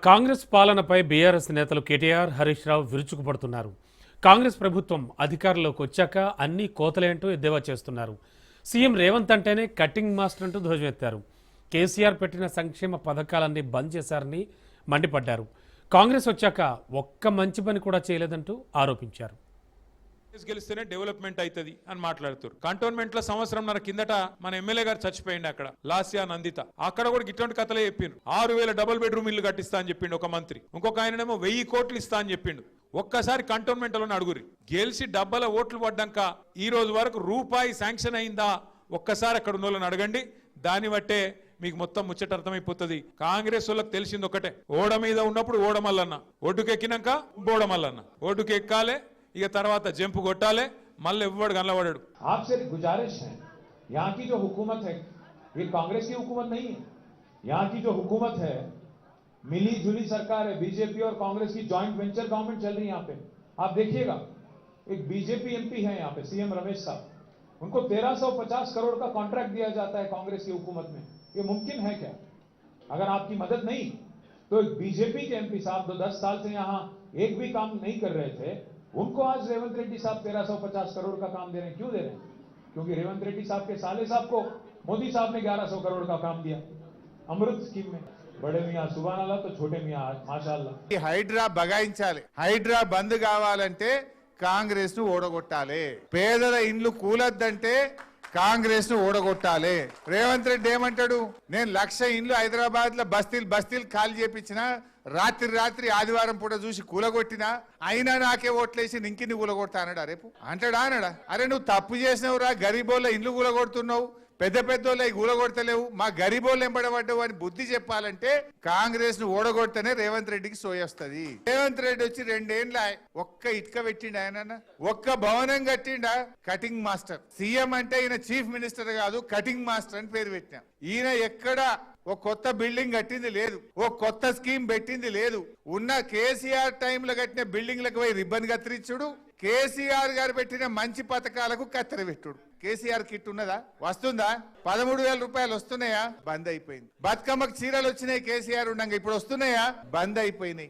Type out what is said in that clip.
కాంగ్రెస్ పాలనపై బీఆర్ఎస్ నేతలు కేటీఆర్, హరీష్ రావు విరుచుకుపడుతున్నారు. కాంగ్రెస్ ప్రభుత్వం అధికారంలోకి వచ్చాక అన్ని కోతలేంటూ ఎద్దేవా చేస్తున్నారు. సీఎం రేవంత్ అంటేనే కట్టింగ్ మాస్టర్ అంటూ ధ్వజమెత్తారు. కేసీఆర్ పెట్టిన సంక్షేమ పథకాలన్నీ బంద్ చేశారని మండిపడ్డారు. కాంగ్రెస్ వచ్చాక ఒక్క మంచి పని కూడా చేయలేదంటూ ఆరోపించారు. గెలిస్తేనే డెవలప్మెంట్ అవుతుంది అని మాట్లాడుతారు. కంటోన్మెంట్ లో సంవత్సరంన్నర కిందట మన ఎమ్మెల్యే గారు చచ్చిపోయింది అక్కడ లాస్యా నందిత. అక్కడ కూడా ఇటువంటి కథలే చెప్పిండు. 6000 డబుల్ బెడ్రూమ్ ఇల్లు కట్టిస్తా అని చెప్పిండు ఒక మంత్రి. ఇంకొక ఆయనేమో 1000 కోట్లు ఇస్తా అని చెప్పిండు. ఒక్కసారి కంటోన్మెంట్ లో అడుగురి, గెలిచి డబ్బల ఓట్లు పడ్డాక ఈ రోజు వరకు రూపాయి శాంక్షన్ అయిందా ఒక్కసారి అక్కడ ఉన్న వాళ్ళని అడగండి. దాన్ని బట్టే మీకు మొత్తం ముచ్చట అర్థమైపోతుంది. కాంగ్రెస్ వాళ్ళకి తెలిసింది ఒకటే, ఓడ మీద ఉన్నప్పుడు ఓడమల్లన్న, ఒడ్డుకెక్కినాక బోడమల్లన్న. ఒడ్డుకెక్కాలే, ఇక తర్వాత జంపు కొట్టాలే, మళ్ళీ ఎవ్వడు కనబడాడు. आपसे गुजारिश है, यहाँ की जो हुकूमत है ये कांग्रेस की हुकूमत नहीं है. यहाँ की जो हुकूमत है मिली जुली सरकार है. बीजेपी और कांग्रेस की जॉइंट वेंचर गवर्नमेंट चल रही है. यहाँ पे आप देखिएगा, एक बीजेपी एमपी है यहाँ पे, सीएम रमेश साहब, उनको 1350 करोड़ का कॉन्ट्रैक्ट दिया जाता है कांग्रेस की हुकूमत में. ये मुमकिन है क्या? अगर आपकी मदद नहीं तो बीजेपी के एमपी साहब जो 10 साल से यहाँ एक भी काम नहीं कर रहे थे, उनको आज रेवंत रेड्डी साहब 1350 करोड़ का काम दे रहे हैं. क्यों दे रहे हैं? क्योंकि रेवंत रेड्डी साहब के साले साहब को मोदी साहब ने 1100 करोड़ का काम दिया अमृत स्कीम में. बड़े मियाँ सुभान अल्लाह तो छोटे मियाँ माशाअल्लाह. హైడ్రా బగాయించాలి. హైడ్రా బంద్ కావాలంటే కాంగ్రెస్ ను ఓడగొట్టాలి. పేదల ఇండ్లు కూలద్దంటే కాంగ్రెస్ ను ఓడగొట్టాలి. రేవంత్ రెడ్డి ఏమంటాడు, నేను 1,00,000 ఇండ్లు హైదరాబాద్ లో బస్తీలు ఖాళీ చేపించిన, రాత్రి ఆదివారం పూట చూసి కూలగొట్టినా, అయినా నాకే ఓట్లేసి ఇంకిని కూలగొడతా అన్నాడా? రేపు అంటాడా? అరే నువ్వు తప్పు చేసినవురా, గరీబోళ్ళ ఇండ్లు కూలగొడుతున్నావు, పెద్దోళ్ళ కూలగొడతలేవు, మా గరీబోళ్ళు ఎంబడబడ్డావు అని బుద్ధి చెప్పాలంటే కాంగ్రెస్ ను ఓడగొడితేనే రేవంత్ రెడ్డికి సోయొస్తుంది. రేవంత్ రెడ్డి వచ్చి 2 ఏండ్ల ఒక్క ఇటుక పెట్టిండు, ఆయన ఒక్క భవనం కట్టిండా? Cutting master. సీఎం అంటే ఈయన చీఫ్ మినిస్టర్ కాదు, కటింగ్ మాస్టర్ అని పేరు పెట్టిన. ఈయన ఎక్కడ ఓ కొత్త బిల్డింగ్ కట్టింది లేదు, ఓ కొత్త స్కీమ్ పెట్టింది లేదు. ఉన్న కేసీఆర్ టైంలో కట్టిన బిల్డింగ్లకు పోయి రిబ్బన్ కత్తిరించుడు, కేసీఆర్ గారు పెట్టిన మంచి పథకాలకు కత్తెర పెట్టుడు. కేసీఆర్ కిట్ ఉన్నదా? వస్తుందా? 13,000 రూపాయలు వస్తున్నాయా? బంద్ అయిపోయింది. బతుకమ్మకు చీరలు వచ్చినాయి కేసీఆర్ ఉండగా, ఇప్పుడు వస్తున్నాయా? బంద్ అయిపోయినాయి.